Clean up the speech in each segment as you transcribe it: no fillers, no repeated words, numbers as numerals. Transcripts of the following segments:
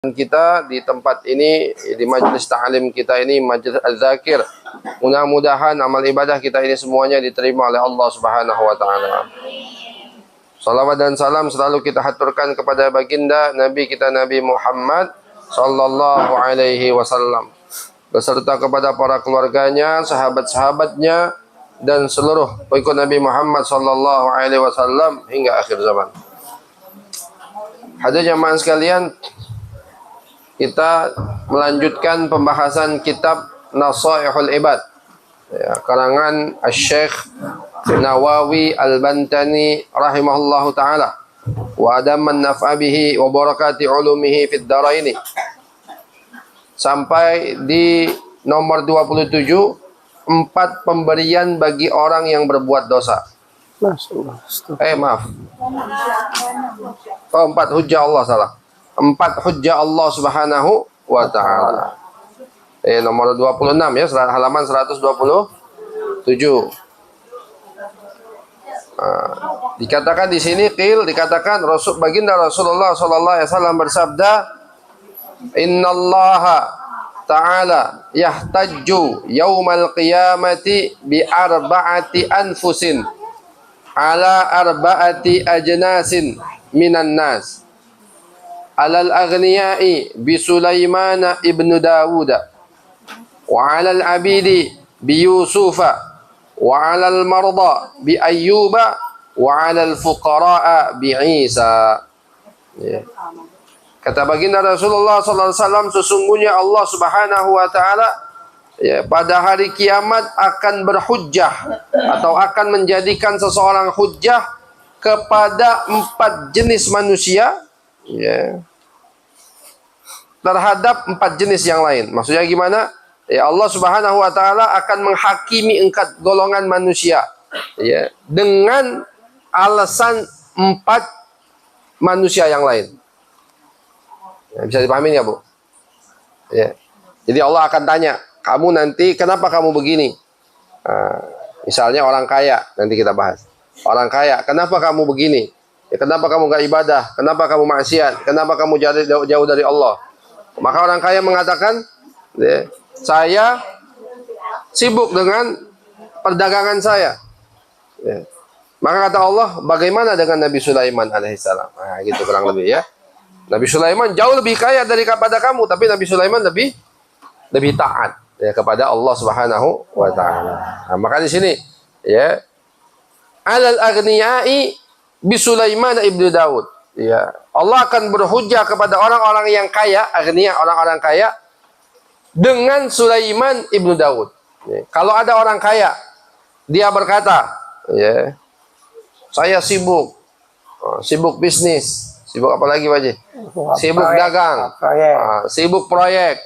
kita di tempat ini, di majelis ta'lim kita ini, majelis az-zakir. Mudah-mudahan amal ibadah kita ini semuanya diterima oleh Allah Subhanahu wa taala. Salawat dan salam selalu kita haturkan kepada baginda Nabi kita Nabi Muhammad sallallahu alaihi wasallam, beserta kepada para keluarganya, sahabat-sahabatnya, dan seluruh pengikut Nabi Muhammad sallallahu alaihi wasallam hingga akhir zaman. Hadirin jamaah sekalian, kita melanjutkan pembahasan kitab Nasaihul Ibad, ya, karangan Asy-Syaikh Nawawi Al-Bantani rahimahullahu taala, wa adaman naf'a bihi wa barakati ulumihi fid dharaini, sampai di nomor 27, 4 pemberian bagi orang yang berbuat dosa. Maaf. Oh, 4 hujjah Allah, salah. 4 hujjah Allah Subhanahu wa ta'ala. Nomor 26 ya, halaman 127. Dikatakan di sini dikatakan baginda Rasulullah sallallahu alaihi wasallam bersabda, "Innallaha ta'ala yahtajju yaumal qiyamati bi arba'ati anfusin ala arba'ati ajnasin minan nas. Alal aghniyai bi Sulaiman ibnu Dawud, wa alal abidi bi Yusufa, wa alal marda bi Ayyuba, wa alal fuqara'a bi Isa." Ya. Kata baginda Rasulullah sallallahu alaihi wasallam, sesungguhnya Allah Subhanahu wa taala, ya, pada hari kiamat akan berhujjah atau akan menjadikan seseorang hujjah kepada 4 jenis manusia, ya, terhadap 4 jenis yang lain. Maksudnya gimana? Ya, Allah Subhanahu wa taala akan menghakimi 4 golongan manusia, ya, dengan alasan 4 manusia yang lain. Ya, bisa dipahami nggak, Bu? Ya. Jadi Allah akan tanya, kamu nanti kenapa kamu begini? Misalnya orang kaya, nanti kita bahas. Orang kaya, kenapa kamu begini? Ya, kenapa kamu gak ibadah? Kenapa kamu maksiat? Kenapa kamu jauh dari Allah? Maka orang kaya mengatakan, ya, saya sibuk dengan perdagangan saya. Ya. Maka kata Allah, bagaimana dengan Nabi Sulaiman alaihissalam? Nah, gitu kurang lebih ya. Nabi Sulaiman jauh lebih kaya daripada kamu, tapi Nabi Sulaiman lebih taat, ya, kepada Allah Subhanahu wa taala. Nah, maka di sini, ya, alal aghniyai bi Sulaiman ibnu Daud. Ya, Allah akan berhujjah kepada orang-orang yang kaya, aghniya, orang-orang kaya, dengan Sulaiman ibnu Daud. Ya, kalau ada orang kaya, dia berkata, ya, saya sibuk bisnis. Sibuk apa lagi, Pak Haji? Sibuk dagang, sibuk proyek,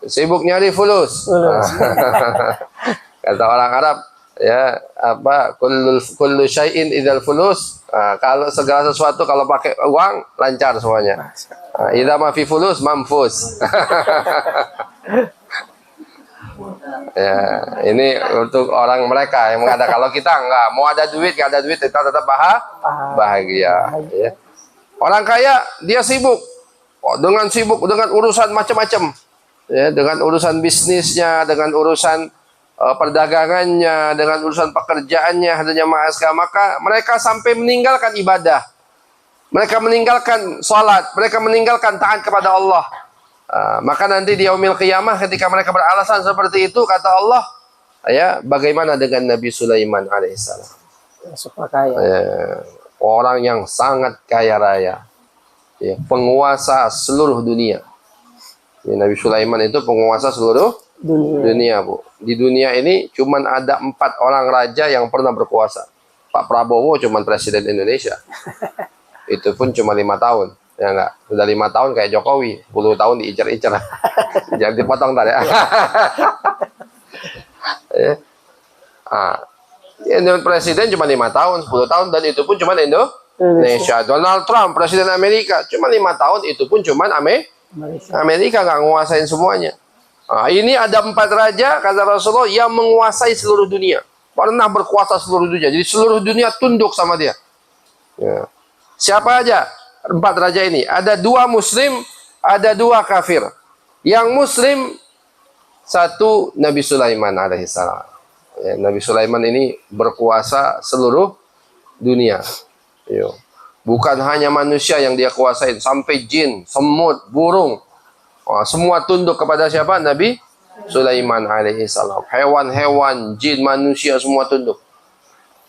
sibuk nyari fulus. Kata orang Arab, ya, apa, kullu syai'in idzal fulus. Kalau segala sesuatu kalau pakai uang lancar semuanya. Idza ma fi fulus mamfus. Ya, ini untuk orang mereka yang mengatakan, kalau kita enggak mau ada duit, enggak ada duit, kita tetap bahagia. Ya. Orang kaya dia sibuk dengan urusan macam-macam, ya, dengan urusan bisnisnya, dengan urusan perdagangannya, dengan urusan pekerjaannya, adanya ma'askah. Maka mereka sampai meninggalkan ibadah, mereka meninggalkan salat, mereka meninggalkan taat kepada Allah. Maka nanti di yaumil qiyamah ketika mereka beralasan seperti itu, kata Allah, ya, bagaimana dengan Nabi Sulaiman alaihissalam? Super kaya. Ya, orang yang sangat kaya raya, ya, penguasa seluruh dunia. Ya, Nabi Sulaiman itu penguasa seluruh dunia, Bu. Di dunia ini cuman ada 4 orang raja yang pernah berkuasa. Pak Prabowo cuman presiden Indonesia. Itu pun cuma 5 tahun. Ya enggak, sudah 5 tahun kayak Jokowi, 10 tahun diicar-icar. Jangan dipotong tadi. Ya. Presiden cuma 5 tahun, 10 tahun, dan itu pun cuma Indonesia. Donald Trump, presiden Amerika, cuma 5 tahun, itu pun cuma Amerika, nggak nguasain semuanya. Ini ada 4 raja, kata Rasulullah, yang menguasai seluruh dunia, pernah berkuasa seluruh dunia. Jadi seluruh dunia tunduk sama dia. Ya. Siapa aja? 4 raja ini. Ada 2 muslim, ada dua kafir. Yang muslim satu Nabi Sulaiman alaihissalam. Ya, Nabi Sulaiman ini berkuasa seluruh dunia. Yo. Bukan hanya manusia yang dia kuasain, sampai jin, semut, burung. Wah, semua tunduk kepada siapa? Nabi Sulaiman alaihissalam. Hewan-hewan, jin, manusia semua tunduk.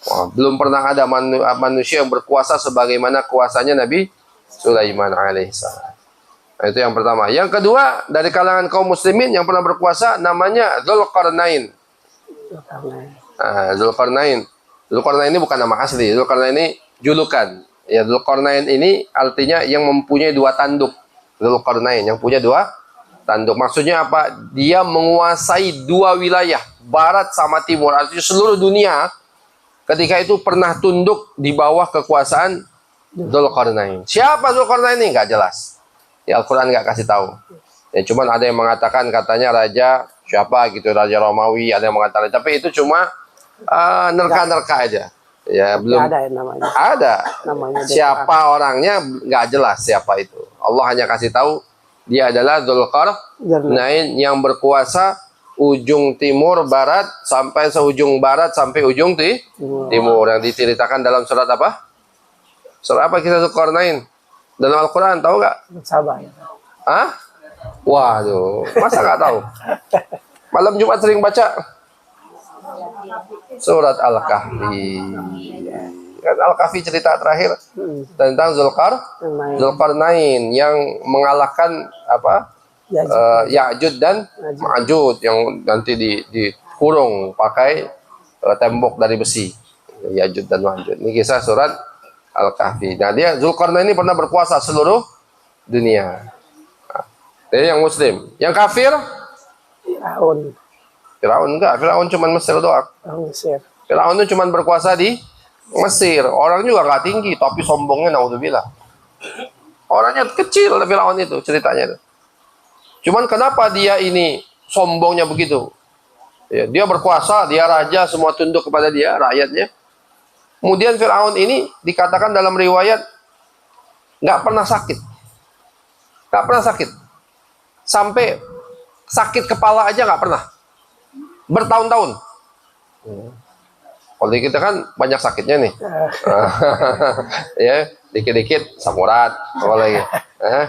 Wah, belum pernah ada manusia yang berkuasa sebagaimana kuasanya Nabi Sulaiman alaihissalam. Nah, itu yang pertama. Yang kedua, dari kalangan kaum muslimin yang pernah berkuasa namanya Dzulqarnain. Dzulqarnain. Dzulqarnain ini bukan nama asli. Dzulqarnain ini julukan. Ya, Dzulqarnain ini artinya yang mempunyai dua tanduk. Dzulqarnain yang punya dua tanduk. Maksudnya apa? Dia menguasai dua wilayah, barat sama timur. Artinya seluruh dunia ketika itu pernah tunduk di bawah kekuasaan Dzulqarnain. Siapa Dzulqarnain ini? Nggak jelas. Ya, Al-Quran nggak kasih tahu. Ya, cuman ada yang mengatakan katanya raja siapa gitu, raja Romawi, ada yang mengatakan, tapi itu cuma nerka-nerka aja. Ya, belum ada namanya. Ada. Namanya siapa orangnya nggak jelas siapa itu. Allah hanya kasih tahu dia adalah Dzulqarnain yang berkuasa ujung timur barat sampai seujung barat sampai ujung timur yang diceritakan dalam surat apa? Surat apa kisah Dzulqarnain? Dalam Al-Quran tahu nggak? Sabar. Hah? Waduh, masa nggak tahu? Malam Jumat sering baca surat Al-Kahfi. Kan Al-Kahfi cerita terakhir tentang Dzulqarnain yang mengalahkan apa? Ya'juj dan Ma'juj yang nanti dikurung pakai tembok dari besi. Ya'juj dan Ma'juj. Ini kisah surat Al-Kahfi. Nah, dia Dzulqarnain ini pernah berkuasa seluruh dunia. Nah, ini yang muslim. Yang kafir? Firaun enggak. Firaun cuma Mesir doang. Firaun itu cuma berkuasa di Mesir. Orang juga nggak tinggi, tapi sombongnya naudzubillah. Orangnya kecil Firaun itu ceritanya itu. Cuman kenapa dia ini sombongnya begitu? Ya, dia berkuasa, dia raja, semua tunduk kepada dia, rakyatnya. Kemudian Firaun ini dikatakan dalam riwayat nggak pernah sakit, nggak pernah sakit, sampai sakit kepala aja nggak pernah, bertahun-tahun. Kalau kita kan banyak sakitnya nih, ya dikit-dikit samurat, apalagi,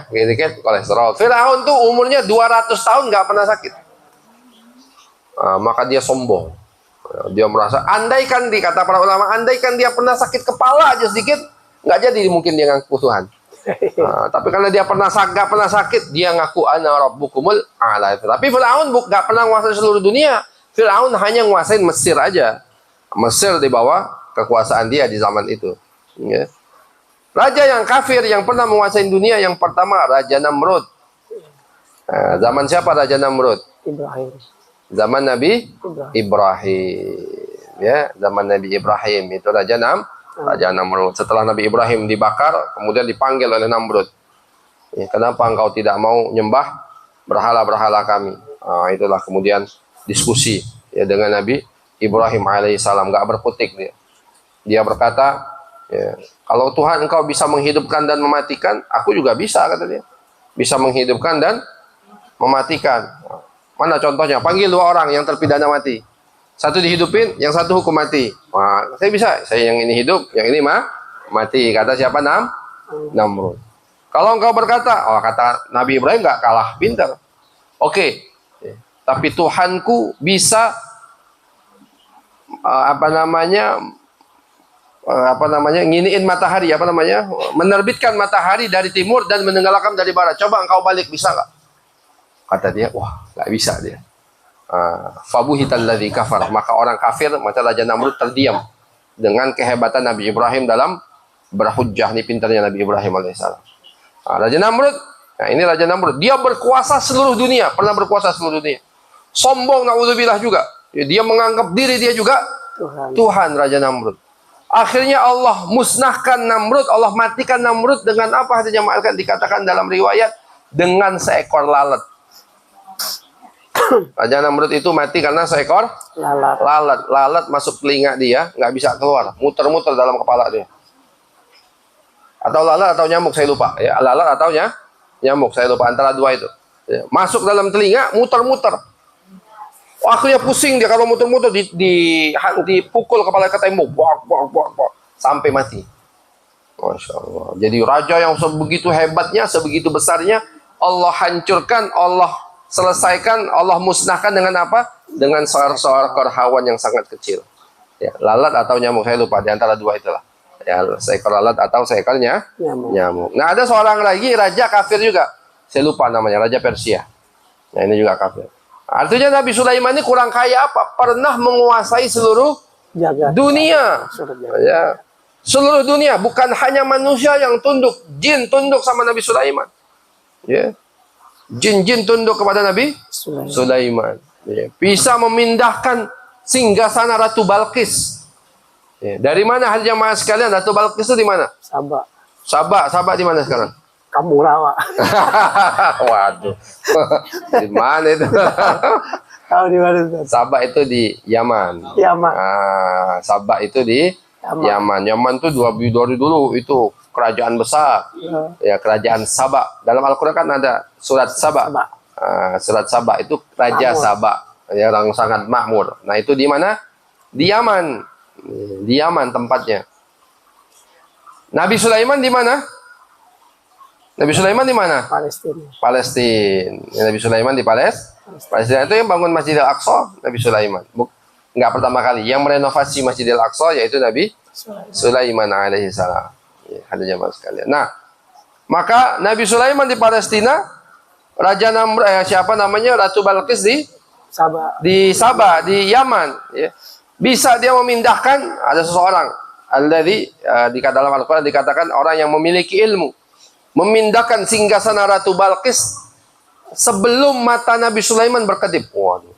dikit-dikit kolesterol. Firaun tuh umurnya 200 tahun nggak pernah sakit, maka dia sombong. Dia merasa, andaikan kata para ulama, andaikan dia pernah sakit kepala aja sedikit, nggak jadi mungkin dia ngaku Tuhan. Tapi karena dia nggak pernah sakit, dia ngaku ana rabbukumul a'la. Tapi Firaun nggak pernah menguasai seluruh dunia. Firaun hanya menguasai Mesir aja. Mesir di bawah kekuasaan dia di zaman itu. Ya. Raja yang kafir yang pernah menguasai dunia yang pertama Raja Namrud. Zaman siapa Raja Namrud? Ibrahim. Zaman Nabi Ibrahim. Ya, zaman Nabi Ibrahim itu Raja Namrud. Setelah Nabi Ibrahim dibakar, kemudian dipanggil oleh Namrud. Ya, kenapa engkau tidak mau nyembah berhala-berhala kami? Itulah kemudian diskusi ya dengan Nabi Ibrahim alaihissalam, nggak berkutik dia. Dia berkata, ya, kalau Tuhan engkau bisa menghidupkan dan mematikan, aku juga bisa, kata dia. Bisa menghidupkan dan mematikan. Mana contohnya? Panggil dua orang yang terpidana mati. Satu dihidupin, yang satu hukum mati. Wah, saya bisa. Saya yang ini hidup, yang ini mati. Kata siapa? Namrud. Kalau engkau berkata, kata Nabi Ibrahim nggak kalah pintar. Oke. Tapi Tuhanku bisa nginiin matahari, menerbitkan matahari dari timur dan menenggelamkan dari barat. Coba engkau balik, bisa nggak? Kata dia, wah, nggak bisa dia. Fabuhitalladzi kafar, maka orang kafir, maka Raja Namrud terdiam dengan kehebatan Nabi Ibrahim dalam berhujjah. Ini pintarnya Nabi Ibrahim alaihissalam. Raja Namrud, nah ini Raja Namrud, dia berkuasa seluruh dunia, pernah berkuasa seluruh dunia. Sombong, naudzubillah juga. Dia menganggap diri dia juga Tuhan Raja Namrud. Akhirnya Allah musnahkan Namrud, Allah matikan Namrud dengan apa? Dikatakan dalam riwayat, dengan seekor lalat. Raja Namrud itu mati karena seekor lalat. Lalat masuk telinga dia, nggak bisa keluar, muter-muter dalam kepala dia. Atau lalat atau nyamuk, saya lupa. Ya, lalat atau nyamuk, saya lupa antara dua itu. Ya, masuk dalam telinga, muter-muter. Akhirnya pusing dia kalau muter-muter, dipukul kepala ke tembok, bok, sampai mati. Masya Allah. Jadi raja yang sebegitu hebatnya, sebegitu besarnya, Allah hancurkan, Allah selesaikan, Allah musnahkan dengan apa? Dengan seekor hawan yang sangat kecil. Ya, lalat atau nyamuk, saya lupa, di antara dua itulah. Ya, seekor lalat atau seekornya nyamuk. Nah, ada seorang lagi raja kafir juga. Saya lupa namanya, raja Persia. Nah, ini juga kafir. Artinya Nabi Sulaiman ini kurang kaya apa? Pernah menguasai seluruh dunia. Ya. Seluruh dunia, bukan hanya manusia yang tunduk, jin tunduk sama Nabi Sulaiman. Ya. Jin-jin tunduk kepada Nabi Sulaiman. Ya. Bisa memindahkan singgasana Ratu Balqis. Ya. Dari mana hal jamaah sekalian? Ratu Balqis itu di mana? Sabah di mana sekarang? Kampung Rawa. Waduh. Di mana itu? Tahu di mana itu? Sabah itu di Yaman. Sabah itu di Yaman. Yaman itu dari dulu itu kerajaan besar. Ya, kerajaan Sabah. Dalam Al-Qur'an kan ada surat Sabah. Surat Sabah itu Raja Sabah. Ya, orang sangat makmur. Nah, itu di mana? Di Yaman. Di Yaman tempatnya. Nabi Sulaiman di mana? Nabi Sulaiman di mana? Palestina. Nabi Sulaiman di Palestina itu yang bangun Masjidil Aqsa, Nabi Sulaiman. Enggak pertama kali. Yang merenovasi Masjidil Aqsa yaitu Nabi Sulaiman alaihi salam. Ya, ada jamaah sekalian. Nah, maka Nabi Sulaiman di Palestina, siapa namanya? Ratu Balqis di Sabah, di Yaman. Ya. Bisa dia memindahkan, ada seseorang. Alladzi dalam Al-Quran dikatakan orang yang memiliki ilmu. Memindahkan singgasana Ratu Balqis sebelum mata Nabi Sulaiman berkedip. Waduh.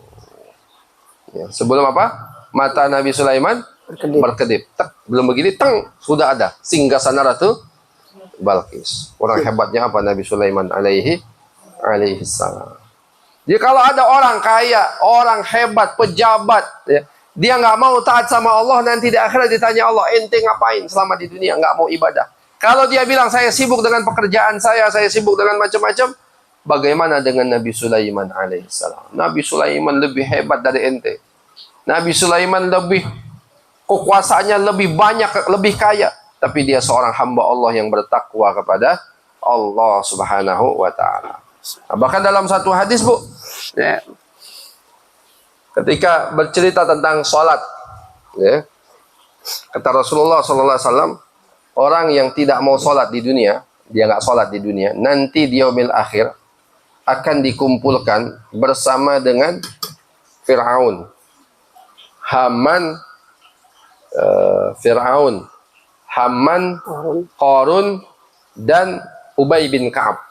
Ya, sebelum apa? Mata Nabi Sulaiman berkedip. Belum begini, sudah ada singgasana Ratu Balqis. Orang hebatnya apa Nabi Sulaiman alaihi salam. Jadi kalau ada orang kaya, orang hebat, pejabat, ya, dia nggak mau taat sama Allah, nanti di akhirat ditanya Allah, ente ngapain selama di dunia nggak mau ibadah? Kalau dia bilang saya sibuk dengan pekerjaan saya sibuk dengan macam-macam, bagaimana dengan Nabi Sulaiman alaihissalam? Nabi Sulaiman lebih hebat dari ente. Nabi Sulaiman lebih kekuasaannya lebih banyak, lebih kaya, tapi dia seorang hamba Allah yang bertakwa kepada Allah Subhanahu wa taala. Nah, bahkan dalam satu hadis, Bu, ya, ketika bercerita tentang sholat, ya, kata Rasulullah SAW, orang yang tidak mau sholat di dunia, dia nggak sholat di dunia, nanti di yaumil akhir akan dikumpulkan bersama dengan Fir'aun, Haman, Qarun, dan Ubay bin Ka'ab.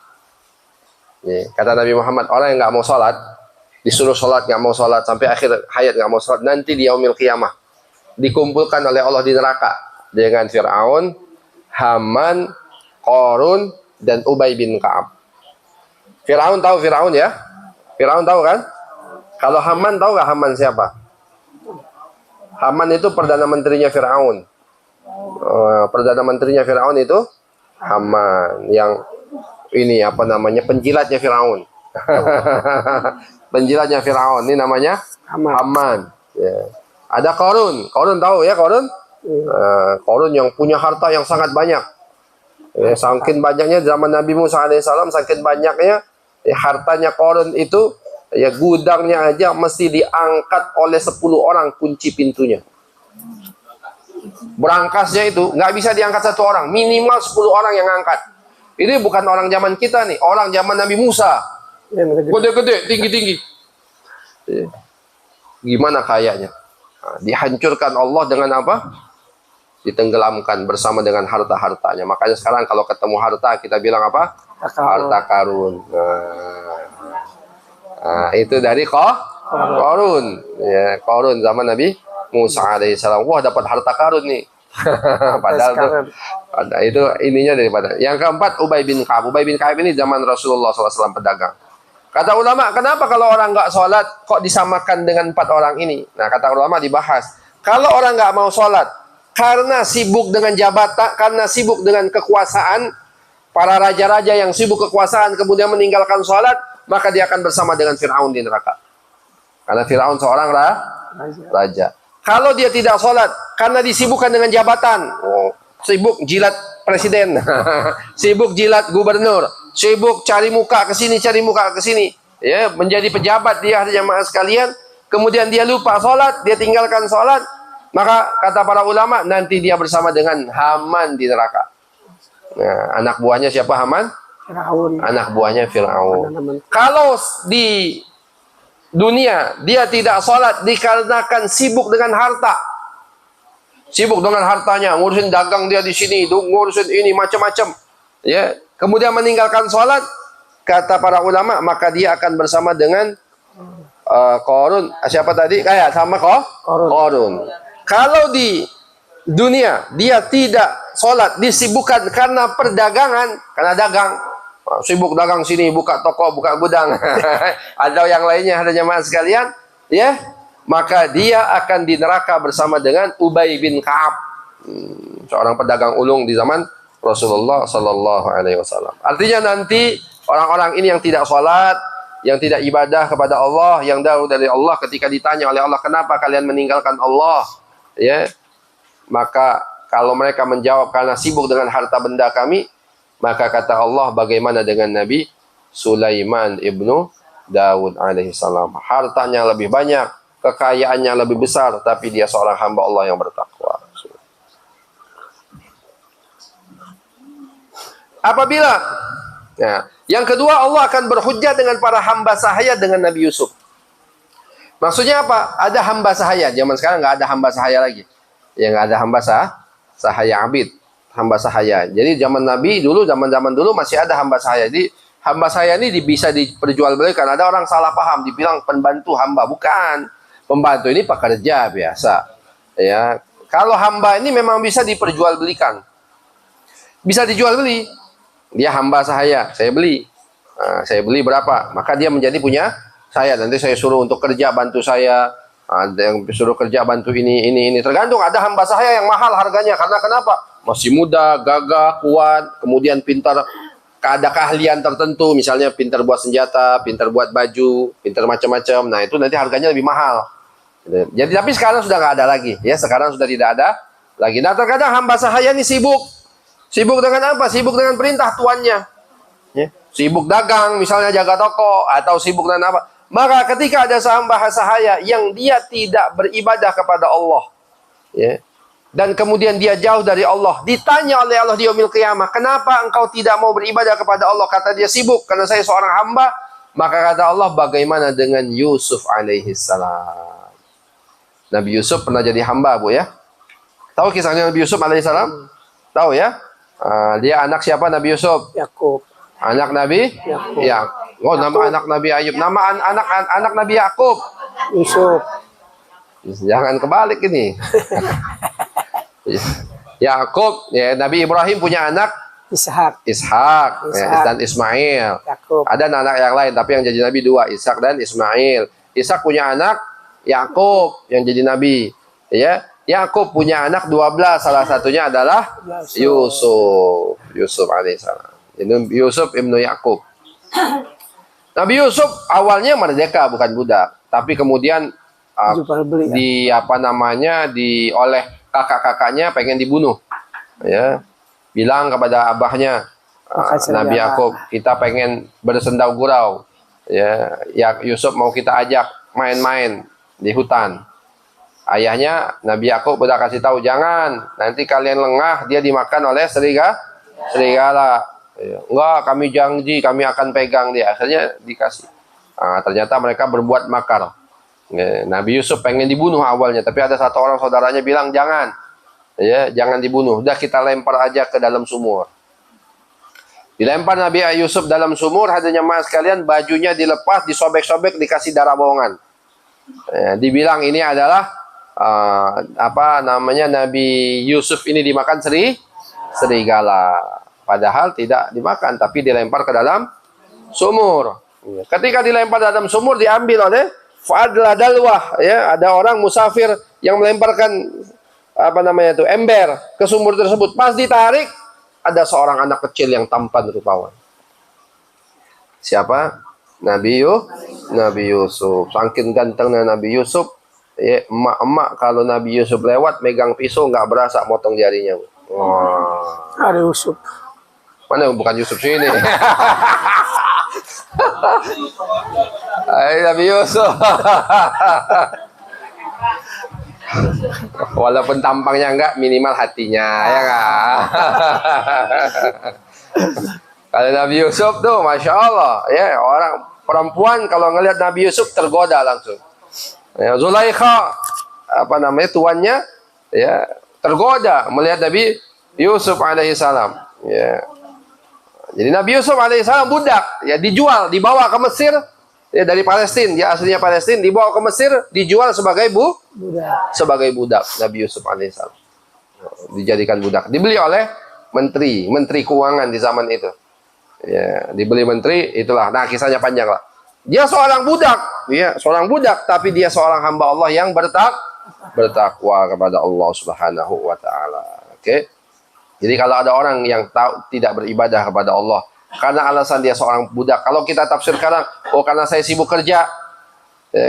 Ya, kata Nabi Muhammad, orang yang nggak mau sholat, disuruh sholat, nggak mau sholat, sampai akhir hayat nggak mau sholat, nanti di yaumil qiyamah dikumpulkan oleh Allah di neraka dengan Fir'aun, Haman, Qarun, dan Ubay bin Ka'ab. Fir'aun tahu Fir'aun ya? Fir'aun tahu kan? Kalau Haman tahu nggak Haman siapa? Haman itu perdana menterinya Fir'aun. Perdana menterinya Fir'aun itu Haman, yang ini apa namanya, penjilatnya Fir'aun. Penjilatnya Fir'aun ini namanya Haman. Ya. Ada Qarun. Qarun tahu ya Qarun? Qarun yang punya harta yang sangat banyak. Ya, saking banyaknya zaman Nabi Musa alaihissalam, saking banyaknya ya, hartanya Qarun itu, ya gudangnya aja mesti diangkat oleh 10 orang kunci pintunya. Berangkasnya itu nggak bisa diangkat satu orang, minimal 10 orang yang angkat. Ini bukan orang zaman kita nih, orang zaman Nabi Musa. Gede-gede, tinggi-tinggi. Gimana kayanya? Nah, dihancurkan Allah dengan apa? Ditenggelamkan bersama dengan harta-hartanya. Makanya sekarang kalau ketemu harta kita bilang apa? Harta karun. Nah, itu dari Qarun. Ya, Qarun zaman Nabi Musa alaihissalam. Wah, dapat harta karun nih. Padahal itu ininya daripada. Yang keempat, Ubay bin Ka'ab. Ubay bin Ka'ab ini zaman Rasulullah SAW pedagang. Kata ulama, kenapa kalau orang nggak sholat kok disamakan dengan 4 orang ini? Nah, kata ulama dibahas. Kalau orang nggak mau sholat karena sibuk dengan jabatan, karena sibuk dengan kekuasaan, para raja-raja yang sibuk kekuasaan kemudian meninggalkan sholat, maka dia akan bersama dengan Fir'aun di neraka. Karena Fir'aun seorang raja. Kalau dia tidak sholat karena disibukkan dengan jabatan, sibuk jilat presiden, sibuk jilat gubernur, sibuk cari muka ke sini, cari muka ke sini, ya, menjadi pejabat dia, jamaah sekalian, kemudian dia lupa sholat, dia tinggalkan sholat, maka kata para ulama nanti dia bersama dengan Haman di neraka. Nah, anak buahnya siapa Haman? Firaun. Anak buahnya Fir'aun. Kalau di dunia dia tidak sholat dikarenakan sibuk dengan harta, sibuk dengan hartanya, ngurusin dagang dia di sini, ngurusin ini macam-macam, ya, kemudian meninggalkan sholat, kata para ulama, maka dia akan bersama dengan Qarun. Siapa tadi? Kayak sama Qarun. Kalau di dunia dia tidak sholat, disibukkan karena perdagangan, karena dagang, sibuk dagang sini, buka toko, buka gudang, atau yang lainnya, ada jemaah sekalian, ya, maka dia akan di neraka bersama dengan Ubay bin Ka'ab, seorang pedagang ulung di zaman Rasulullah Sallallahu Alaihi Wasallam. Artinya nanti orang-orang ini yang tidak sholat, yang tidak ibadah kepada Allah, yang jauh dari Allah, ketika ditanya oleh Allah, kenapa kalian meninggalkan Allah, ya, maka kalau mereka menjawab karena sibuk dengan harta benda kami, maka kata Allah, bagaimana dengan Nabi Sulaiman ibnu Daud alaihissalam? Hartanya lebih banyak, kekayaannya lebih besar, tapi dia seorang hamba Allah yang bertakwa. Apabila, ya, yang kedua, Allah akan berhujjah dengan para hamba sahaya dengan Nabi Yusuf. Maksudnya apa? Ada hamba sahaya. Zaman sekarang nggak ada hamba sahaya lagi. Ya, nggak ada hamba sahaya abid. Hamba sahaya. Jadi zaman Nabi dulu, zaman-zaman dulu masih ada hamba sahaya. Jadi hamba sahaya ini bisa diperjualbelikan. Ada orang salah paham, dibilang pembantu hamba. Bukan. Pembantu ini pekerja biasa. Ya, kalau hamba ini memang bisa diperjualbelikan. Bisa dijual beli. Dia hamba sahaya, saya beli. Nah, saya beli berapa? Maka dia menjadi punya saya. Nanti saya suruh untuk kerja, bantu saya. Ada yang suruh kerja, bantu ini. Tergantung, ada hamba sahaya yang mahal harganya. Karena kenapa? Masih muda, gagah, kuat, kemudian pintar, ada keahlian tertentu, misalnya pintar buat senjata, pintar buat baju, pintar macam-macam. Nah, itu nanti harganya lebih mahal. Jadi, tapi sekarang sudah nggak ada lagi. Ya, sekarang sudah tidak ada lagi. Nah, terkadang hamba sahaya ini sibuk. Sibuk dengan apa? Sibuk dengan perintah tuannya. Ya. Sibuk dagang, misalnya jaga toko, atau sibuk dengan apa. Maka ketika ada hamba sahaya yang dia tidak beribadah kepada Allah, ya, dan kemudian dia jauh dari Allah, ditanya oleh Allah di yaumil qiyamah, kenapa engkau tidak mau beribadah kepada Allah? Kata dia, sibuk karena saya seorang hamba. Maka kata Allah, bagaimana dengan Yusuf alaihissalam? Nabi Yusuf pernah jadi hamba, Bu, ya. Tahu kisahnya Nabi Yusuf alaihissalam? Tahu, ya? Dia anak siapa Nabi Yusuf? Yakub. Anak Nabi? Ya. Oh, nama anak Nabi Ayub. Nama anak Nabi Yakub. Yusuf. Jangan kebalik ini. Yakub, ya, Nabi Ibrahim punya anak Ishak. Ya, dan Ismail. Yakub. Ada anak yang lain, tapi yang jadi nabi dua, Ishak dan Ismail. Ishak punya anak Yakub yang jadi nabi. Ya, Yakub punya anak 12, salah satunya adalah Yusuf. Yusuf alaihissalam. Ini Yusuf ibnu Yakub. Nabi Yusuf awalnya merdeka, bukan budak, tapi kemudian oleh kakak-kakaknya pengen dibunuh, ya, bilang kepada abahnya, Nabi Yakub, kita pengen bersendau gurau, ya, Yusuf mau kita ajak main-main di hutan. Ayahnya Nabi Yakub udah kasih tahu, jangan, nanti kalian lengah, dia dimakan oleh serigala. Ya, enggak, kami janji, kami akan pegang dia. Akhirnya dikasih. Ternyata mereka berbuat makar. Nabi Yusuf pengen dibunuh awalnya, tapi ada satu orang saudaranya bilang jangan, ya, jangan dibunuh, udah kita lempar aja ke dalam sumur. Dilempar Nabi Yusuf dalam sumur, hadanya mas sekalian, bajunya dilepas, disobek-sobek, dikasih darah bohongan. Dibilang ini adalah Nabi Yusuf ini dimakan serigala, padahal tidak dimakan, tapi dilempar ke dalam sumur. Ketika dilempar dalam sumur, diambil oleh Fadla dalwah, ya, ada orang musafir yang melemparkan ember ke sumur tersebut. Pas ditarik, ada seorang anak kecil yang tampan rupawan. Siapa? Nabi Yusuf. Saking gantengnya Nabi Yusuf, ya, emak-emak kalau Nabi Yusuf lewat megang pisau nggak berasa motong jarinya. Wah. Ada Yusuf. Mana bukan Yusuf sini. Hai Nabi Yusuf. Walaupun tampangnya enggak, minimal hatinya, ya enggak? Kalau Nabi Yusuf tuh, Masya Allah, ya, orang perempuan kalau ngelihat Nabi Yusuf tergoda langsung. Ya, Zulaikha, apa namanya, tuannya, ya, tergoda melihat Nabi Yusuf alaihissalam. Ya. Jadi Nabi Yusuf alaihissalam budak, ya, dijual, dibawa ke Mesir, ya, dari Palestina, dia aslinya Palestina, dibawa ke Mesir, dijual sebagai budak Nabi Yusuf alaihissalam. Dijadikan budak, dibeli oleh menteri keuangan di zaman itu. Ya, dibeli menteri, itulah. Nah, kisahnya panjang lah. Dia seorang budak, ya, seorang budak, tapi dia seorang hamba Allah yang bertakwa kepada Allah Subhanahu wa taala. Oke. Jadi kalau ada orang yang tidak beribadah kepada Allah karena alasan dia seorang budak, kalau kita tafsir sekarang, oh karena saya sibuk kerja,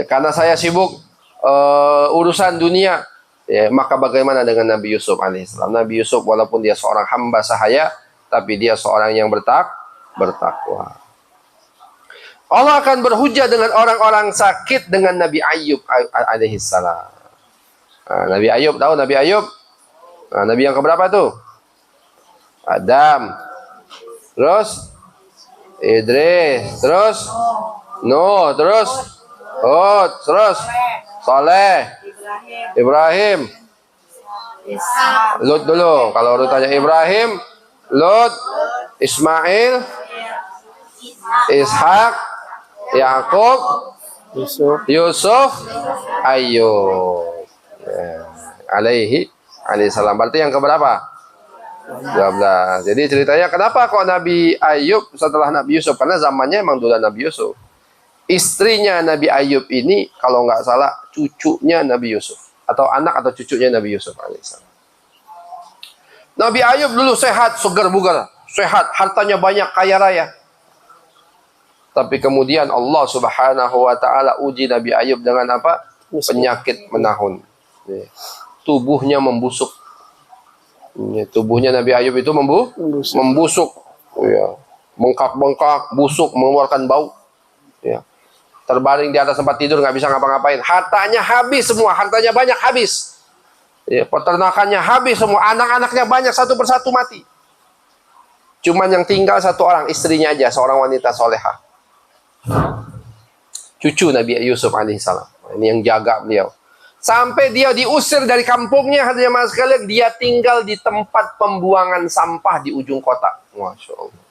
karena saya sibuk urusan dunia, ya, maka bagaimana dengan Nabi Yusuf alaihissalam? Nabi Yusuf walaupun dia seorang hamba sahaya, tapi dia seorang yang bertakwa. Allah akan berhujah dengan orang-orang sakit dengan Nabi Ayub alaihissalam. Nah, Nabi Ayub, tahu Nabi Ayub? Nah, Nabi yang keberapa tuh? Adam, terus Idris, terus Nuh, terus Hud, terus Saleh, Ibrahim, Lut dulu. Kalau urutannya Ibrahim, Lut, Ismail, Ishak, Yakub, Yusuf, Ayub, ya, alaihissalam. Berarti yang keberapa? 12. Jadi ceritanya kenapa kok Nabi Ayub setelah Nabi Yusuf? Karena zamannya emang dulu Nabi Yusuf. Istrinya Nabi Ayub ini kalau nggak salah cucunya Nabi Yusuf, atau anak atau cucunya Nabi Yusuf alaihissalam. Nabi Ayub dulu sehat, segar bugar, sehat, hartanya banyak, kaya raya. Tapi kemudian Allah Subhanahu wa taala uji Nabi Ayub dengan apa? Penyakit menahun. Tubuhnya membusuk. Tubuhnya Nabi Ayub itu membusuk. Ya. Bengkak-bengkak, busuk, mengeluarkan bau. Ya. Terbaring di atas tempat tidur, nggak bisa ngapa-ngapain. Hartanya habis semua, hartanya banyak habis. Ya, peternakannya habis semua, anak-anaknya banyak, satu persatu mati. Cuman yang tinggal satu orang, istrinya aja, seorang wanita solehah. Cucu Nabi Yusuf alaihissalam. Ini yang jaga beliau. Sampai dia diusir dari kampungnya, hadirin sekalian, dia tinggal di tempat pembuangan sampah di ujung kota. Masya Allah.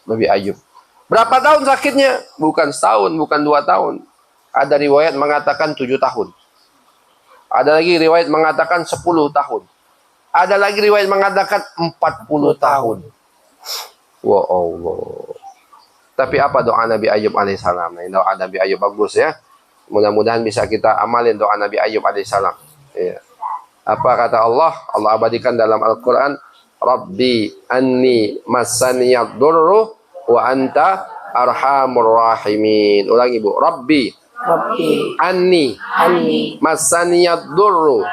Nabi Ayub. Berapa tahun sakitnya? Bukan setahun, bukan 2 tahun. Ada riwayat mengatakan 7 tahun. Ada lagi riwayat mengatakan 10 tahun. Ada lagi riwayat mengatakan 40 tahun. Wa Allah. Tapi apa doa Nabi Ayub alaihissalam? Nah, doa Nabi Ayub bagus ya. Mudah-mudahan bisa kita amalin doa Nabi Ayub alaihissalam. Ya. Apa kata Allah? Allah abadikan dalam Al-Quran. Rabbi anni massaniyad durru wa anta arhamur rahimin. Ulangi Bu. Rabbi anni massaniyad durru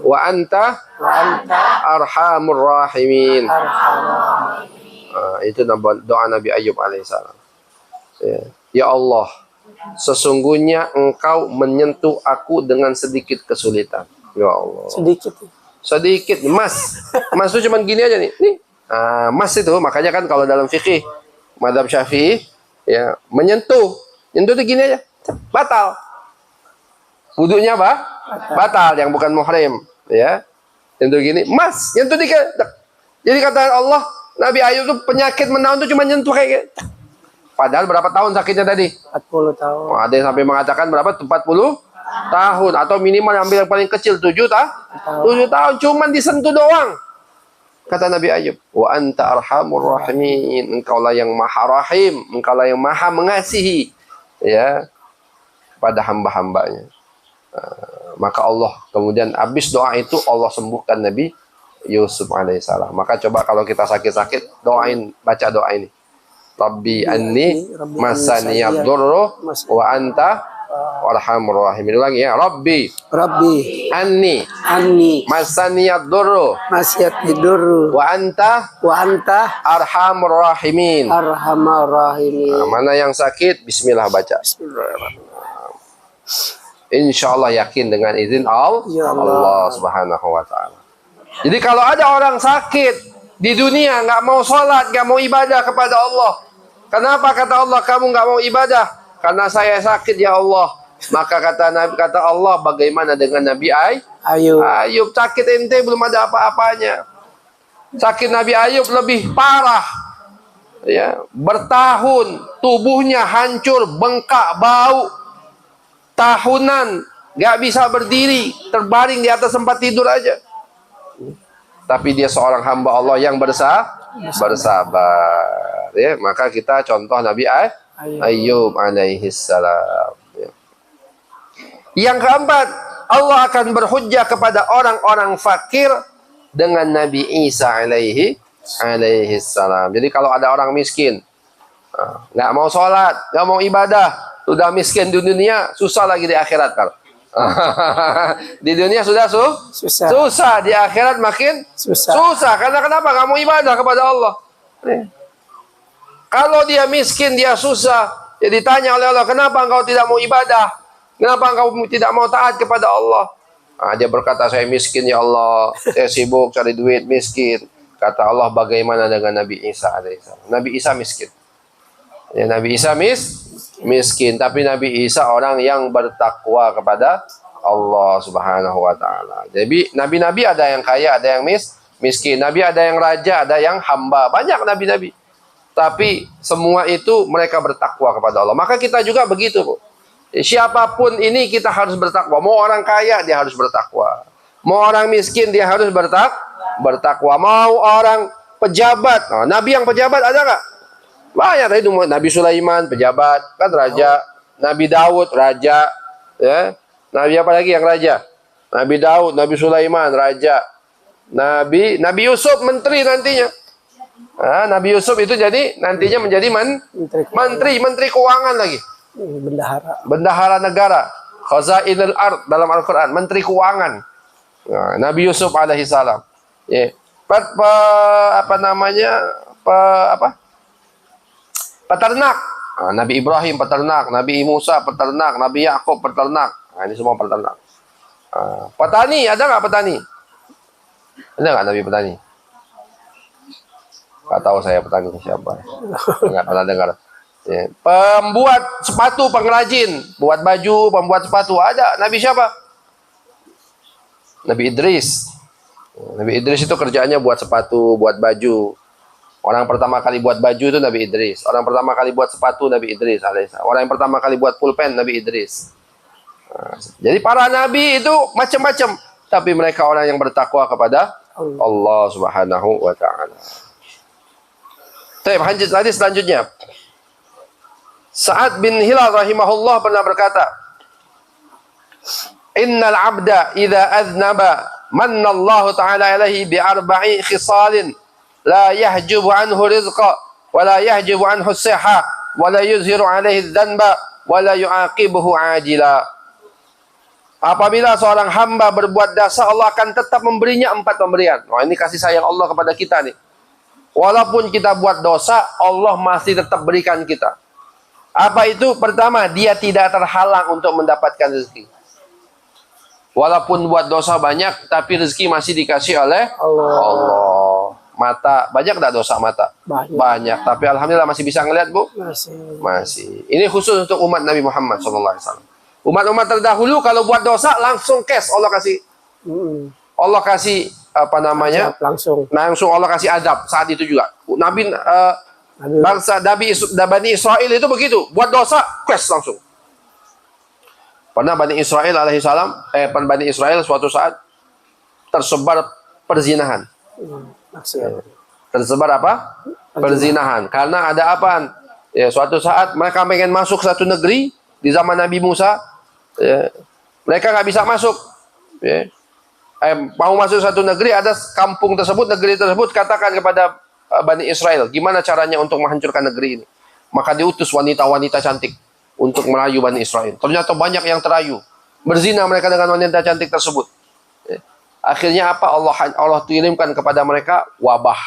wa anta arhamur rahimin. Itu doa Nabi Ayub alaihissalam. Ya Allah, sesungguhnya engkau menyentuh aku dengan sedikit kesulitan. Ya Allah. Sedikit. Mas itu cuma gini aja nih. Mas itu, makanya kan kalau dalam fikih mazhab Syafi'i, ya, menyentuh itu gini aja, batal. Wudunya apa? Batal yang bukan muhrim, ya. Nyentuh gini, mas, nyentuh dikit. Jadi kata Allah, Nabi Ayub tuh penyakit menahun tuh cuma nyentuh kayak gitu. Padahal berapa tahun sakitnya tadi? 40 tahun. Oh, ada yang sampai mengatakan berapa? 40 tahun. Atau minimal ambil yang paling kecil 7 tahun. Cuman disentuh doang. Kata Nabi Ayub, wa anta arhamur rahimin. Engkaulah yang maha rahim. Engkaulah yang maha mengasihi. Ya, pada hamba-hambanya. Maka Allah kemudian habis doa itu Allah sembuhkan Nabi Yusuf alaihissalam. Maka coba kalau kita sakit-sakit, baca doa ini. Rabbi anni masaniyad durru wa anta arhamur rahimin. Lagi ya, Rabbi anni masaniyad durru wa anta arhamur rahimin. Nah, mana yang sakit, bismillah baca. Insyaallah yakin dengan izin Allah Subhanahu wa taala. Jadi kalau ada orang sakit di dunia, nggak mau sholat, nggak mau ibadah kepada Allah. Kenapa kata Allah kamu nggak mau ibadah? Karena saya sakit ya Allah. Maka kata Allah, bagaimana dengan Nabi Ayub? Sakit ente belum ada apa-apanya. Sakit Nabi Ayub lebih parah. Ya, bertahun tubuhnya hancur, bengkak, bau. Tahunan nggak bisa berdiri, terbaring di atas tempat tidur aja. Tapi dia seorang hamba Allah yang bersabar. Ya, maka kita contoh Nabi Ayub alaihi salam. Ya. Yang keempat, Allah akan berhujjah kepada orang-orang fakir dengan Nabi Isa alaihi salam. Jadi kalau ada orang miskin, nggak mau sholat, nggak mau ibadah, sudah miskin di dunia, susah lagi di akhirat kan? Di dunia sudah susah, di akhirat makin susah. Karena kenapa? Kamu ibadah kepada Allah. Kalau dia miskin, dia susah. Ya ditanya oleh Allah, kenapa engkau tidak mau ibadah? Kenapa engkau tidak mau taat kepada Allah? Dia berkata, saya miskin ya Allah. Saya sibuk cari duit, miskin. Kata Allah, bagaimana dengan Nabi Isa alaihissalam? Nabi Isa miskin. Ya, Nabi Isa miskin. Tapi Nabi Isa orang yang bertakwa kepada Allah Subhanahu wa ta'ala. Jadi nabi-nabi ada yang kaya, ada yang miskin. Nabi ada yang raja, ada yang hamba. Banyak nabi-nabi. Tapi semua itu mereka bertakwa kepada Allah. Maka kita juga begitu, Bu. Siapapun ini kita harus bertakwa. Mau orang kaya, dia harus bertakwa. Mau orang miskin, dia harus bertakwa. Mau orang pejabat. Nabi yang pejabat ada nggak? Banyak. Tadi Nabi Sulaiman pejabat, kan raja. Nabi Daud raja. Ya. Nabi apa lagi yang raja? Nabi Daud, Nabi Sulaiman raja. Nabi Yusuf menteri nantinya. Nabi Yusuf itu jadi nantinya menjadi menteri keuangan lagi. Bendahara negara. Khazainul ard dalam Al-Quran. Menteri keuangan. Nabi Yusuf alaihi salam. Ya. Peternak. Nabi Ibrahim peternak. Nabi Musa peternak. Nabi Yakub peternak. Ini semua peternak. Petani. Ada nggak petani? Ada nggak Nabi petani? Nggak tahu saya petani siapa. Nggak pernah dengar. Ya. Pembuat sepatu, pengrajin, buat baju, pembuat sepatu ada. Nabi siapa? Nabi Idris. Nabi Idris itu kerjaannya buat sepatu, buat baju. Orang pertama kali buat baju itu Nabi Idris. Orang pertama kali buat sepatu Nabi Idris alaihissalam. Orang yang pertama kali buat pulpen Nabi Idris. Jadi para nabi itu macam-macam, tapi mereka orang yang bertakwa kepada Allah Subhanahu wa taala. Baik, hadis selanjutnya. Sa'ad bin Hilal rahimahullah pernah berkata, "Innal 'abda idza aznaba manna Allah ta'ala alaihi bi arba'i khisalin la yahjubu anhu rizqa wa la yahjubu anhu sihha wa la yuzhiru alaihi dhanba wa la yu'aqibuhu 'ajila." Apabila seorang hamba berbuat dosa, Allah akan tetap memberinya 4 pemberian. Ini kasih sayang Allah kepada kita nih. Walaupun kita buat dosa, Allah masih tetap berikan kita. Apa itu? Pertama, dia tidak terhalang untuk mendapatkan rezeki. Walaupun buat dosa banyak, tapi rezeki masih dikasih oleh Allah. Mata, banyak tak dosa mata? Banyak. Tapi alhamdulillah masih bisa ngelihat, Bu? Masih. Ini khusus untuk umat Nabi Muhammad SAW. Umat-umat terdahulu kalau buat dosa langsung cash Allah kasih. Allah kasih langsung Allah kasih adab saat itu juga. Bangsa Bani Israel itu begitu, buat dosa cash langsung. Pernah Bani Israel suatu saat tersebar perzinahan. Tersebar apa? Perzinahan. Karena ada apaan? Ya, suatu saat mereka pengen masuk satu negeri di zaman Nabi Musa. Ya, mereka nggak bisa masuk. Ya. mau masuk satu negeri, ada kampung tersebut, negeri tersebut, katakan kepada Bani Israel, gimana caranya untuk menghancurkan negeri ini. Maka diutus wanita-wanita cantik untuk merayu Bani Israel. Ternyata banyak yang terayu, berzina mereka dengan wanita cantik tersebut. Akhirnya apa? Allah kirimkan kepada mereka wabah,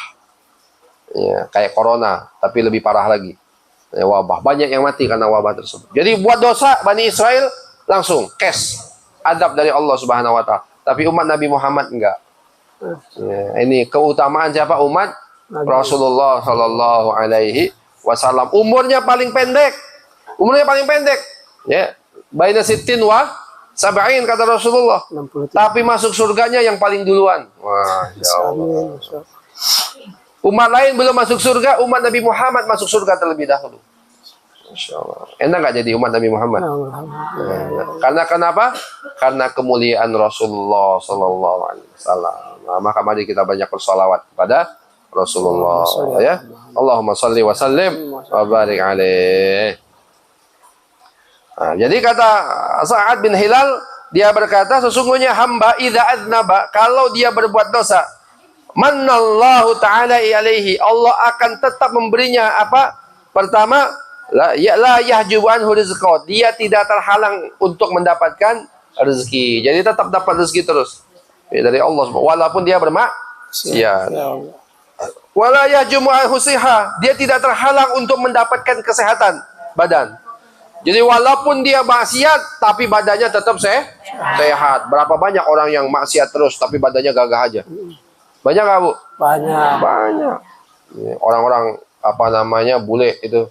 ya, kayak corona, tapi lebih parah lagi. Ya, wabah, banyak yang mati karena wabah tersebut. Jadi buat dosa Bani Israel langsung cash adab dari Allah Subhanahu wa taala. Tapi umat Nabi Muhammad enggak. Ya, ini keutamaan siapa? Umat Rasulullah Sallallahu Alaihi Wasallam. Umurnya paling pendek. Umurnya paling pendek. Ya, baina sittin wa sab'in kata Rasulullah. 63. Tapi masuk surganya yang paling duluan. Wah, ya Allah. Umat lain belum masuk surga, umat Nabi Muhammad masuk surga terlebih dahulu. Masya Allah. Enak nggak jadi umat Nabi Muhammad? Karena kenapa? Karena kemuliaan Rasulullah Sallallahu Alaihi Wasallam. Nah, maka mari kita banyak bersalawat kepada Rasulullah. Ya, Allahumma salli wa sallim wa barik alaih. Nah, jadi kata Sa'ad bin Hilal, dia berkata, sesungguhnya hamba idza aznaba, kalau dia berbuat dosa, manallahu ta'ala alaihi, Allah akan tetap memberinya apa? Pertama, la yahjubu anhu rizqa, dia tidak terhalang untuk mendapatkan rezeki. Jadi tetap dapat rezeki terus dari Allah walaupun dia bermaksiat. Wala yahjubu anhu siha, dia tidak terhalang untuk mendapatkan kesehatan badan. Jadi walaupun dia maksiat tapi badannya tetap sehat. Berapa banyak orang yang maksiat terus tapi badannya gagah aja? Banyak nggak, Bu? Banyak. Banyak. Orang-orang apa namanya bule itu,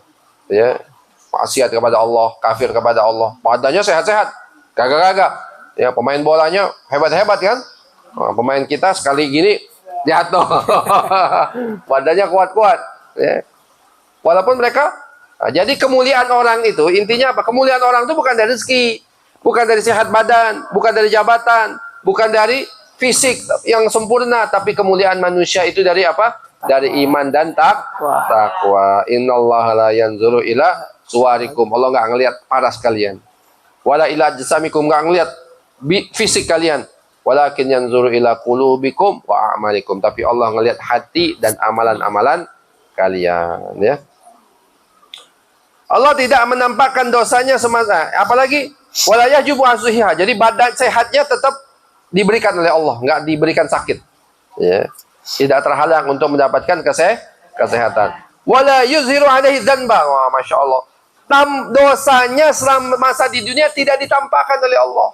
ya, maksiat kepada Allah, kafir kepada Allah, badannya sehat-sehat, gagah-gagah. Ya, pemain bolanya hebat-hebat kan? Nah, pemain kita sekali gini jatuh, badannya kuat-kuat. Ya. Walaupun mereka, nah, jadi kemuliaan orang itu intinya apa? Kemuliaan orang itu bukan dari rezeki, bukan dari sehat badan, bukan dari jabatan, bukan dari fisik yang sempurna, tapi kemuliaan manusia itu dari apa? Dari iman dan takwa. Innallaha la yanzuru ila suwarikum. Allah enggak ngelihat paras kalian. Wala ila jasamikum, enggak ngelihat fisik kalian. Walakin yanzuru ila qulubikum wa a'malikum. Tapi Allah ngelihat hati dan amalan-amalan kalian, ya. Allah tidak menampakkan dosanya semata. Apalagi wala yahjubu ansuhiha. Jadi badan sehatnya tetap diberikan oleh Allah, enggak diberikan sakit. Ya. Tidak terhalang untuk mendapatkan kesehatan. Wala yuzhiru alaihi dzanba. Wah, Masya Allah. Dosanya selama masa di dunia tidak ditampakkan oleh Allah.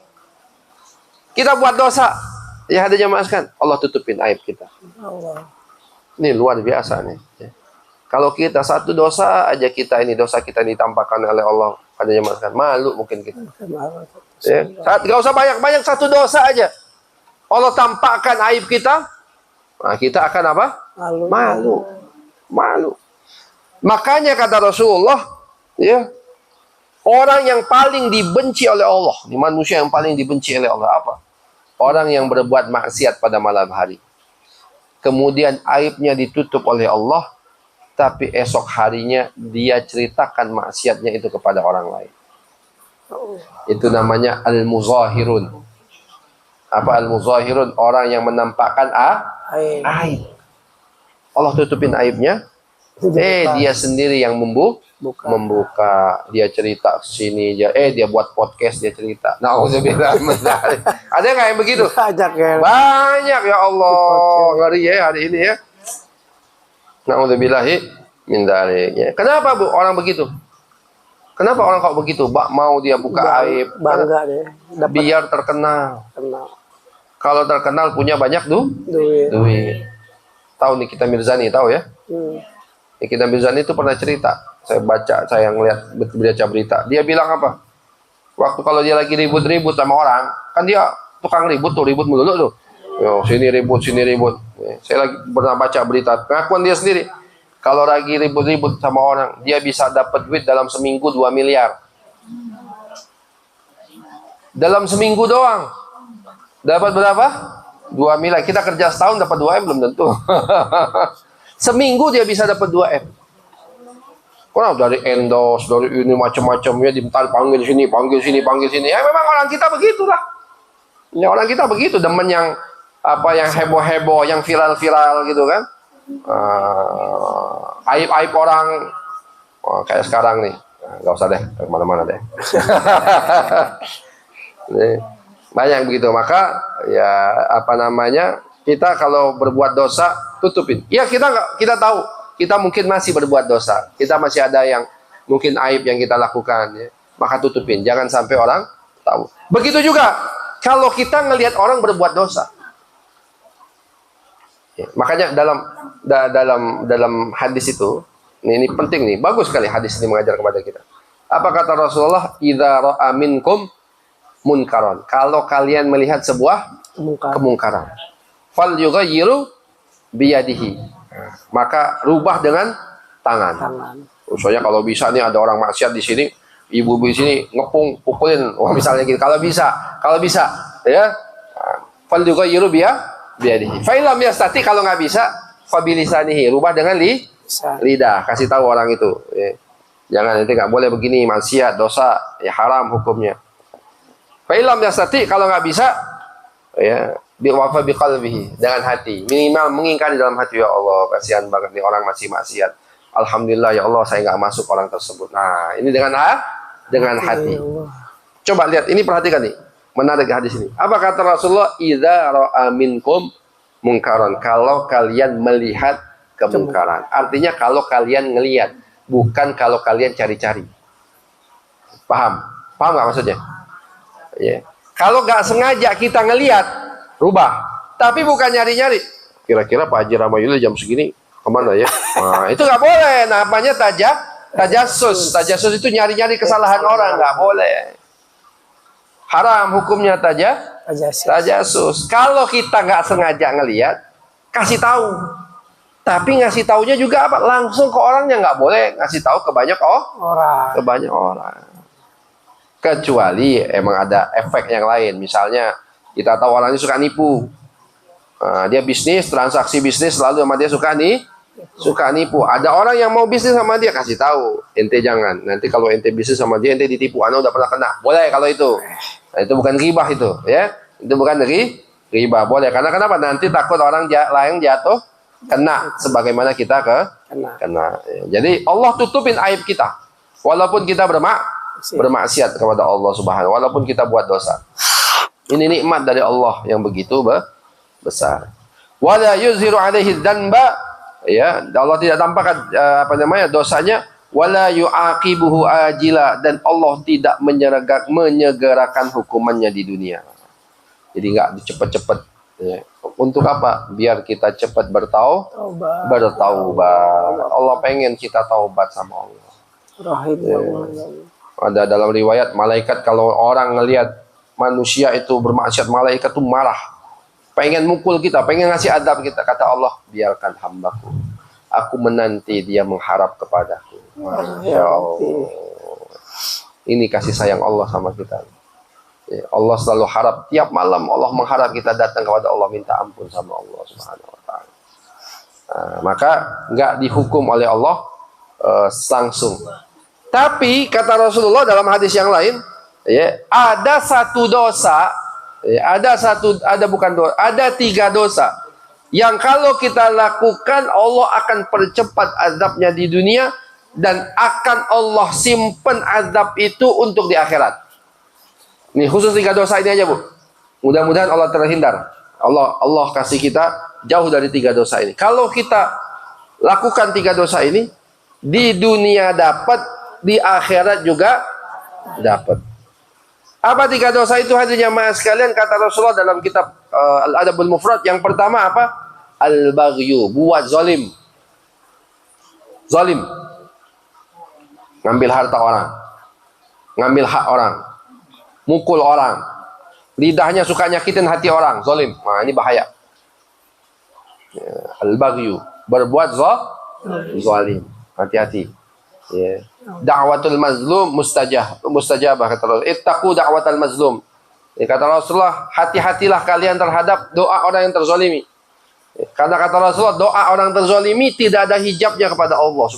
Kita buat dosa, ya ada jemaah sekalian, Allah tutupin aib kita. Ini luar biasa nih. Ya. Kalau kita satu dosa aja kita ini, dosa kita ditampakkan oleh Allah, ada jemaah sekalian, malu mungkin kita. Ya. Gak usah banyak-banyak, satu dosa aja. Allah tampakkan aib kita, nah kita akan apa? Malu. Makanya kata Rasulullah, ya, orang yang paling dibenci oleh Allah, manusia yang paling dibenci oleh Allah apa? Orang yang berbuat maksiat pada malam hari. Kemudian aibnya ditutup oleh Allah, tapi esok harinya dia ceritakan maksiatnya itu kepada orang lain. Itu namanya al-muzahirun. Apa al-muzahirun? Orang yang menampakkan aib. Allah tutupin aibnya. Dia sendiri yang membuka. Dia cerita sini, dia buat podcast, dia cerita. Nauzubillah. Ada nggak yang begitu? Banyak, ya Allah. Ngeri ya hari ini ya. Nauzubillahi min dzalik. Ya. Kenapa, Bu, orang begitu? Kenapa orang kok begitu? Mau dia buka aib. Bangga deh. Biar terkenal. Kalau terkenal punya banyak duit. Tahu Nikita Mirzani, tahu ya? Nikita Mirzani itu pernah cerita. Saya ngeliat berita. Dia bilang apa? Waktu kalau dia lagi ribut-ribut sama orang, kan dia tukang ribut melulu tuh. Yo, sini ribut. Saya lagi pernah baca berita. Pengakuan dia sendiri. Kalau lagi ribut-ribut sama orang, dia bisa dapat duit dalam seminggu 2 miliar. Dalam seminggu doang. Dapat berapa? 2 miliar. Kita kerja setahun dapat 2 M belum tentu. Seminggu dia bisa dapat 2 M. Orang dari endorse, dari ini macam-macam ya, panggil sini. Ya memang orang kita begitulah. Ya orang kita begitu, demen yang apa yang heboh-heboh, yang viral-viral gitu kan. Aib-aib orang, kayak sekarang nih. Nggak usah deh, kemana-mana deh. Nih, banyak begitu. Maka ya apa namanya, kita kalau berbuat dosa tutupin. Ya kita tahu kita mungkin masih berbuat dosa. Kita masih ada yang mungkin aib yang kita lakukan. Ya. Maka tutupin. Jangan sampai orang tahu. Begitu juga kalau kita ngelihat orang berbuat dosa. Ya, makanya dalam hadis itu. Ini penting nih, bagus sekali hadis ini mengajar kepada kita. Apa kata Rasulullah? Idza ra'a minkum munkaron. Kalau kalian melihat sebuah kemungkaran, fal yughayyiru biyadihi. Maka rubah dengan tangan. Misalnya kalau bisa nih ada orang maksiat di sini, ibu-ibu di sini ngepung, pukulin, misalnya gitu. Kalau bisa, ya. Fal yughayyiru biyadihi. Fa illam yastati, kalau nggak bisa, fa bilisanihi. Rubah dengan lidah, kasih tahu orang itu. Ya. Jangan nanti nggak boleh begini, maksiat, dosa, ya haram hukumnya. Fa'ilam yastati, kalau nggak bisa, ya biwafa biqalbihi, dengan hati, minimal mengingkari dalam hati, ya Allah, kasihan banget nih orang masih maksiat. Alhamdulillah ya Allah, saya nggak masuk orang tersebut. Nah, ini dengan hati. Coba lihat, ini perhatikan nih, menarik hadis ini. Apa kata Rasulullah? Idza ra'a minkum munkaran, kalau kalian melihat kemungkaran. Artinya kalau kalian ngelihat, bukan kalau kalian cari-cari. Paham nggak maksudnya? Ya. Kalau nggak sengaja kita ngelihat, rubah. Tapi bukan nyari-nyari. Kira-kira Pak Haji Ramayuli jam segini kemana ya? Nah, itu nggak boleh. Namanya tajasus. Tajasus itu nyari-nyari kesalahan orang, nggak boleh. Haram hukumnya tajasus. Kalau kita nggak sengaja ngelihat, kasih tahu. Tapi ngasih taunya juga apa? Langsung ke orangnya, nggak boleh ngasih tahu ke banyak orang. Kecuali emang ada efek yang lain. Misalnya kita tahu orangnya suka nipu. Dia bisnis, transaksi bisnis selalu sama dia suka nipu. Ada orang yang mau bisnis sama dia, kasih tahu. Ente jangan. Nanti kalau ente bisnis sama dia, ente ditipu. Anda udah pernah kena. Boleh kalau itu. Nah, itu bukan ghibah itu, ya. Itu bukan ghibah. Boleh. Karena kenapa? Nanti takut orang lain jatuh kena sebagaimana kita kena. Jadi Allah tutupin aib kita walaupun kita bermaksiat kepada Allah Subhanahu, walaupun kita buat dosa. Ini nikmat dari Allah yang begitu besar. Wala yuzhiru alaihi dzanba, ya, Allah tidak tampakkan dosanya. Wala yu'aqibuhu ajila, dan Allah tidak menyegerakan hukumannya di dunia. Jadi enggak cepet-cepet, ya. Untuk apa? Biar kita cepat bertaubat. Allah pengen kita taubat sama Allah. Ya. Ada dalam riwayat, malaikat kalau orang ngelihat manusia itu bermaksiat, malaikat itu marah. Pengen mukul kita, pengen ngasih adab kita. Kata Allah, biarkan hambaku. Aku menanti dia mengharap kepadaku. Ya Allah. Ini kasih sayang Allah sama kita. Allah selalu harap, tiap malam Allah mengharap kita datang kepada Allah, minta ampun sama Allah Subhanahu wa ta'ala. Maka nggak dihukum oleh Allah langsung. Tapi kata Rasulullah dalam hadis yang lain, ya, ada satu dosa, ya, ada 3 dosa yang kalau kita lakukan Allah akan percepat azabnya di dunia, dan akan Allah simpan azab itu untuk di akhirat. Ini khusus 3 dosa ini aja, Bu. Mudah-mudahan Allah terhindar. Allah kasih kita jauh dari 3 dosa ini. Kalau kita lakukan 3 dosa ini, di dunia dapat, di akhirat juga dapat. Apa 3 dosa itu hadirnya mas sekalian? Kata Rasulullah dalam kitab Al-Adabul Mufrad, yang pertama apa? Al-baghyu, buat zalim. Zalim. Ngambil harta orang. Ngambil hak orang. Mukul orang, lidahnya suka nyakitin hati orang, zalim. Nah, ini bahaya. Ya, al-baghyu, berbuat zalim. Hati-hati. Ya. Da'watul mazlum mustajabah, kata Rasulullah. Ittaqu da'watal mazlum. Ya, kata Rasulullah, hati-hatilah kalian terhadap doa orang yang terzalimi. Ya, karena kata Rasulullah, doa orang terzalimi tidak ada hijabnya kepada Allah.